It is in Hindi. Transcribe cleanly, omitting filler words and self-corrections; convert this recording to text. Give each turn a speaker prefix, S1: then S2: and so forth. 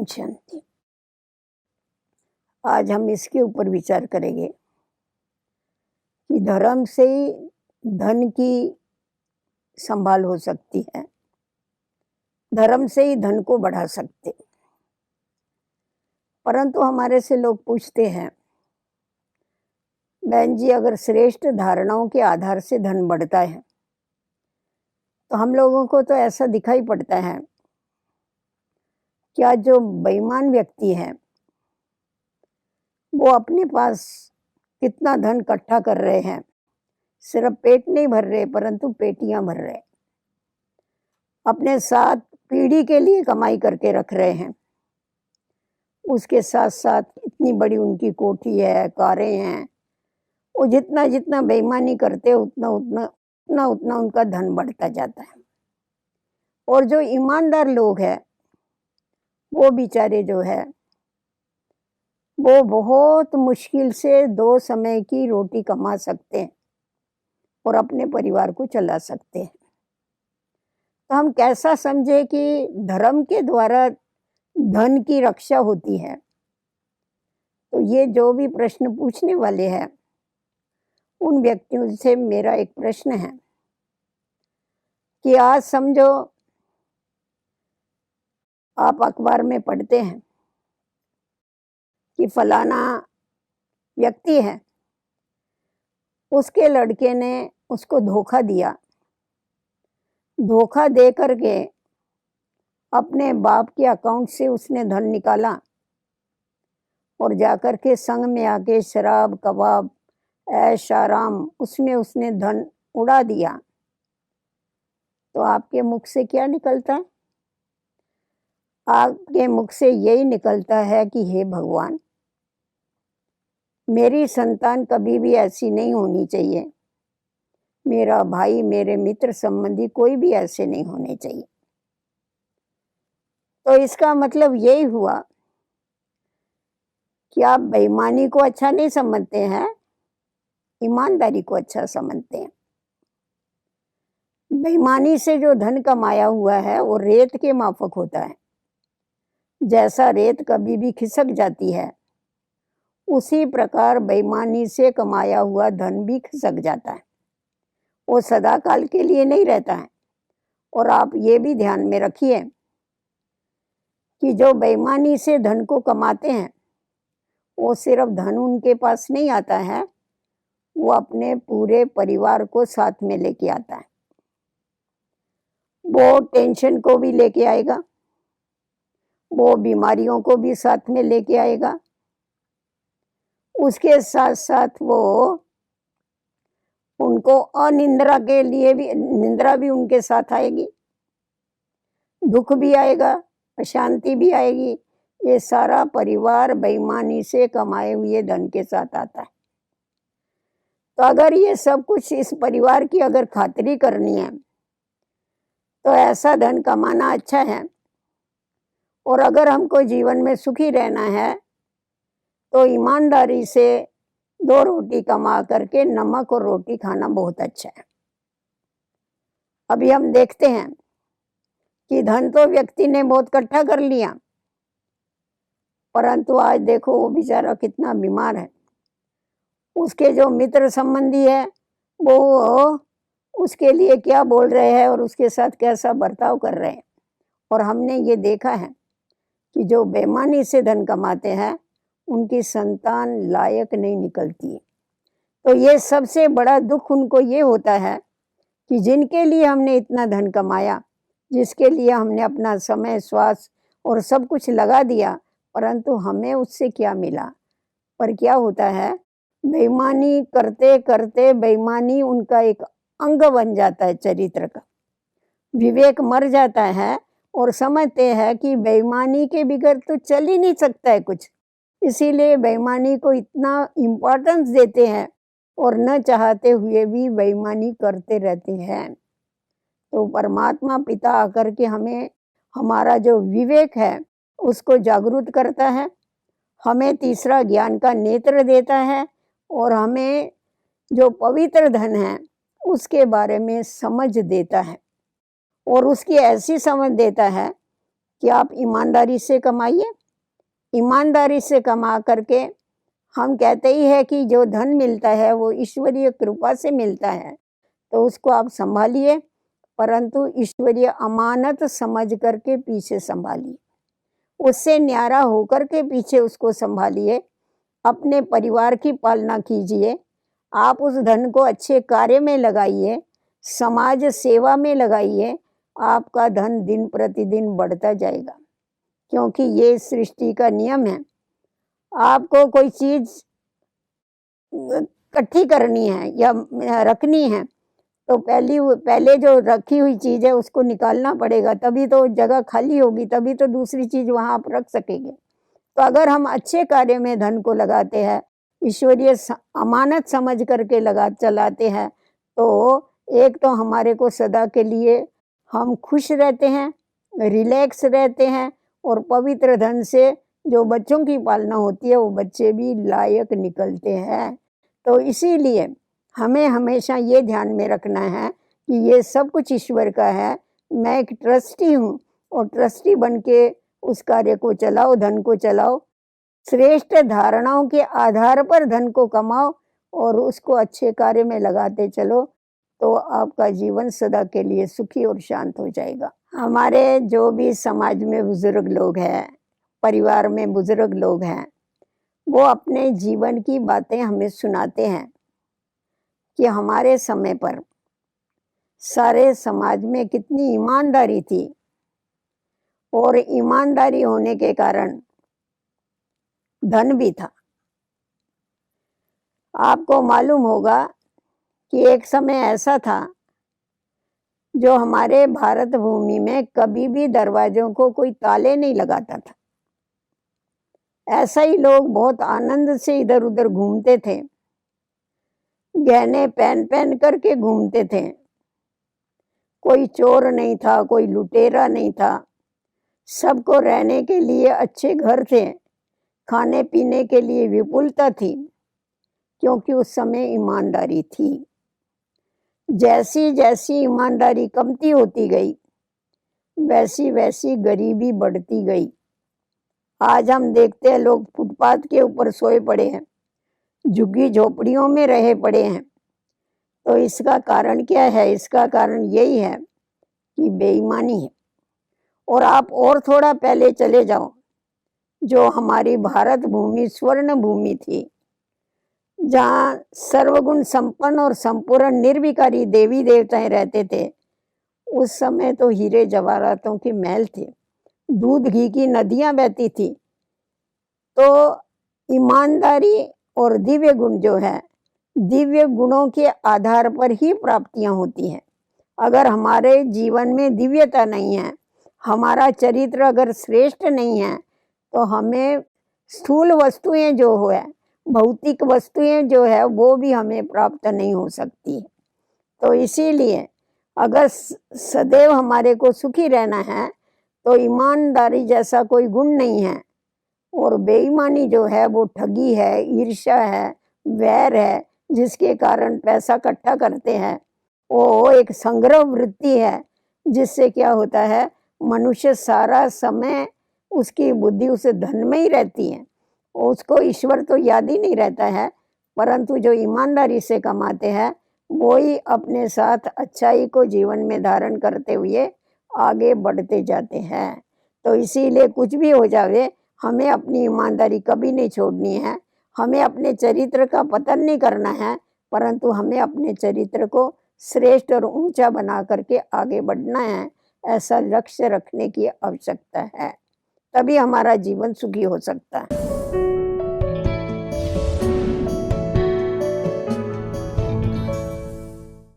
S1: ओम शांति। आज हम इसके ऊपर विचार करेंगे कि धर्म से ही धन की संभाल हो सकती है, धर्म से ही धन को बढ़ा सकते। परंतु हमारे से लोग पूछते हैं, बहन जी अगर श्रेष्ठ धारणाओं के आधार से धन बढ़ता है तो हम लोगों को तो ऐसा दिखाई पड़ता है, क्या जो बेईमान व्यक्ति है वो अपने पास कितना धन इकट्ठा कर रहे हैं, सिर्फ पेट नहीं भर रहे परंतु पेटियां भर रहे, अपने साथ पीढ़ी के लिए कमाई करके रख रहे हैं। उसके साथ साथ इतनी बड़ी उनकी कोठी है, कारें हैं, वो जितना जितना बेईमानी करते उतना उतना उतना उतना उनका धन बढ़ता जाता है। और जो ईमानदार लोग हैं वो बेचारे जो है वो बहुत मुश्किल से 2 समय की रोटी कमा सकते हैं और अपने परिवार को चला सकते हैं। तो हम कैसा समझे कि धर्म के द्वारा धन की रक्षा होती है? तो ये जो भी प्रश्न पूछने वाले हैं उन व्यक्तियों से मेरा एक प्रश्न है कि आज समझो आप अखबार में पढ़ते हैं कि फलाना व्यक्ति है, उसके लड़के ने उसको धोखा दिया, धोखा दे करके अपने बाप के अकाउंट से उसने धन निकाला और जाकर के संग में आके शराब कबाब ऐश आराम उसमें उसने धन उड़ा दिया। तो आपके मुख से क्या निकलता है? आपके मुख से यही निकलता है कि हे भगवान, मेरी संतान कभी भी ऐसी नहीं होनी चाहिए, मेरा भाई मेरे मित्र संबंधी कोई भी ऐसे नहीं होने चाहिए। तो इसका मतलब यही हुआ कि आप बेईमानी को अच्छा नहीं समझते हैं, ईमानदारी को अच्छा समझते हैं। बेईमानी से जो धन कमाया हुआ है वो रेत के माफक होता है। जैसा रेत कभी भी खिसक जाती है उसी प्रकार बेईमानी से कमाया हुआ धन भी खिसक जाता है, वो सदा काल के लिए नहीं रहता है। और आप ये भी ध्यान में रखिए कि जो बेईमानी से धन को कमाते हैं वो सिर्फ धन उनके पास नहीं आता है, वो अपने पूरे परिवार को साथ में लेके आता है। वो टेंशन को भी लेके आएगा, वो बीमारियों को भी साथ में लेके आएगा, उसके साथ साथ वो उनको अनिंद्रा के लिए भी निंद्रा भी उनके साथ आएगी, दुख भी आएगा, अशांति भी आएगी। ये सारा परिवार बेईमानी से कमाए हुए धन के साथ आता है। तो अगर ये सब कुछ इस परिवार की अगर खातिरी करनी है तो ऐसा धन कमाना अच्छा है। और अगर हमको जीवन में सुखी रहना है तो ईमानदारी से 2 रोटी कमा करके नमक और रोटी खाना बहुत अच्छा है। अभी हम देखते हैं कि धन तो व्यक्ति ने बहुत इकट्ठा कर लिया, परंतु आज देखो वो बेचारा कितना बीमार है। उसके जो मित्र संबंधी है वो उसके लिए क्या बोल रहे हैं और उसके साथ कैसा बर्ताव कर रहे हैं। और हमने ये देखा है कि जो बेईमानी से धन कमाते हैं उनकी संतान लायक नहीं निकलती। तो ये सबसे बड़ा दुख उनको ये होता है कि जिनके लिए हमने इतना धन कमाया, जिसके लिए हमने अपना समय श्वास और सब कुछ लगा दिया, परंतु हमें उससे क्या मिला? पर क्या होता है, बेईमानी करते करते बेईमानी उनका एक अंग बन जाता है, चरित्र का विवेक मर जाता है और समझते हैं कि बेईमानी के बिगैर तो चल ही नहीं सकता है कुछ। इसीलिए बेईमानी को इतना इम्पोर्टेंस देते हैं और न चाहते हुए भी बेईमानी करते रहते हैं। तो परमात्मा पिता आकर के हमें हमारा जो विवेक है उसको जागरूक करता है, हमें तीसरा ज्ञान का नेत्र देता है और हमें जो पवित्र धन है उसके बारे में समझ देता है। और उसकी ऐसी समझ देता है कि आप ईमानदारी से कमाइए। ईमानदारी से कमा करके हम कहते ही है कि जो धन मिलता है वो ईश्वरीय कृपा से मिलता है, तो उसको आप संभालिए, परंतु ईश्वरीय अमानत समझ करके पीछे संभालिए, उससे न्यारा होकर के पीछे उसको संभालिए। अपने परिवार की पालना कीजिए, आप उस धन को अच्छे कार्य में लगाइए, समाज सेवा में लगाइए, आपका धन दिन प्रतिदिन बढ़ता जाएगा, क्योंकि ये सृष्टि का नियम है। आपको कोई चीज इकट्ठी करनी है या रखनी है, तो पहले जो रखी हुई चीज है उसको निकालना पड़ेगा, तभी तो जगह खाली होगी, तभी तो दूसरी चीज वहां आप रख सकेंगे। तो अगर हम अच्छे कार्य में धन को लगाते हैं, ईश्वरीय अमानत समझ करके चलाते हैं, तो एक तो हमारे को सदा के लिए हम खुश रहते हैं, रिलैक्स रहते हैं, और पवित्र धन से जो बच्चों की पालना होती है वो बच्चे भी लायक निकलते हैं। तो इसीलिए हमें हमेशा ये ध्यान में रखना है कि ये सब कुछ ईश्वर का है, मैं एक ट्रस्टी हूँ, और ट्रस्टी बन के उस कार्य को चलाओ, धन को चलाओ, श्रेष्ठ धारणाओं के आधार पर धन को कमाओ और उसको अच्छे कार्य में लगाते चलो, तो आपका जीवन सदा के लिए सुखी और शांत हो जाएगा। हमारे जो भी समाज में बुजुर्ग लोग हैं, परिवार में बुजुर्ग लोग हैं, वो अपने जीवन की बातें हमें सुनाते हैं कि हमारे समय पर सारे समाज में कितनी ईमानदारी थी, और ईमानदारी होने के कारण धन भी था। आपको मालूम होगा कि एक समय ऐसा था जो हमारे भारत भूमि में कभी भी दरवाजों को कोई ताले नहीं लगाता था। ऐसा ही लोग बहुत आनंद से इधर उधर घूमते थे, गहने पहन पहन करके घूमते थे। कोई चोर नहीं था, कोई लुटेरा नहीं था, सबको रहने के लिए अच्छे घर थे, खाने पीने के लिए विपुलता थी, क्योंकि उस समय ईमानदारी थी। जैसी जैसी ईमानदारी कमती होती गई, वैसी वैसी गरीबी बढ़ती गई। आज हम देखते हैं लोग फुटपाथ के ऊपर सोए पड़े हैं, झुग्गी झोपड़ियों में रहे पड़े हैं। तो इसका कारण क्या है? इसका कारण यही है कि बेईमानी है। और आप और थोड़ा पहले चले जाओ, जो हमारी भारत भूमि स्वर्ण भूमि थी, जहाँ सर्वगुण संपन्न और संपूर्ण निर्विकारी देवी देवताएं रहते थे, उस समय तो हीरे जवाहरातों के महल थे, दूध घी की नदियां बहती थी। तो ईमानदारी और दिव्य गुण जो है, दिव्य गुणों के आधार पर ही प्राप्तियां होती हैं। अगर हमारे जीवन में दिव्यता नहीं है, हमारा चरित्र अगर श्रेष्ठ नहीं है, तो हमें स्थूल वस्तुएं जो है, भौतिक वस्तुएं जो है, वो भी हमें प्राप्त नहीं हो सकती। तो इसीलिए अगर सदैव हमारे को सुखी रहना है, तो ईमानदारी जैसा कोई गुण नहीं है। और बेईमानी जो है वो ठगी है, ईर्ष्या है, वैर है, जिसके कारण पैसा इकट्ठा करते हैं। वो एक संग्रह वृत्ति है, जिससे क्या होता है, मनुष्य सारा समय उसकी बुद्धि उस धन में ही रहती है, उसको ईश्वर तो याद ही नहीं रहता है। परंतु जो ईमानदारी से कमाते हैं, वो ही अपने साथ अच्छाई को जीवन में धारण करते हुए आगे बढ़ते जाते हैं। तो इसीलिए कुछ भी हो जावे, हमें अपनी ईमानदारी कभी नहीं छोड़नी है। हमें अपने चरित्र का पतन नहीं करना है, परंतु हमें अपने चरित्र को श्रेष्ठ और ऊंचा बना करके आगे बढ़ना है। ऐसा लक्ष्य रखने की आवश्यकता है, तभी हमारा जीवन सुखी हो सकता है।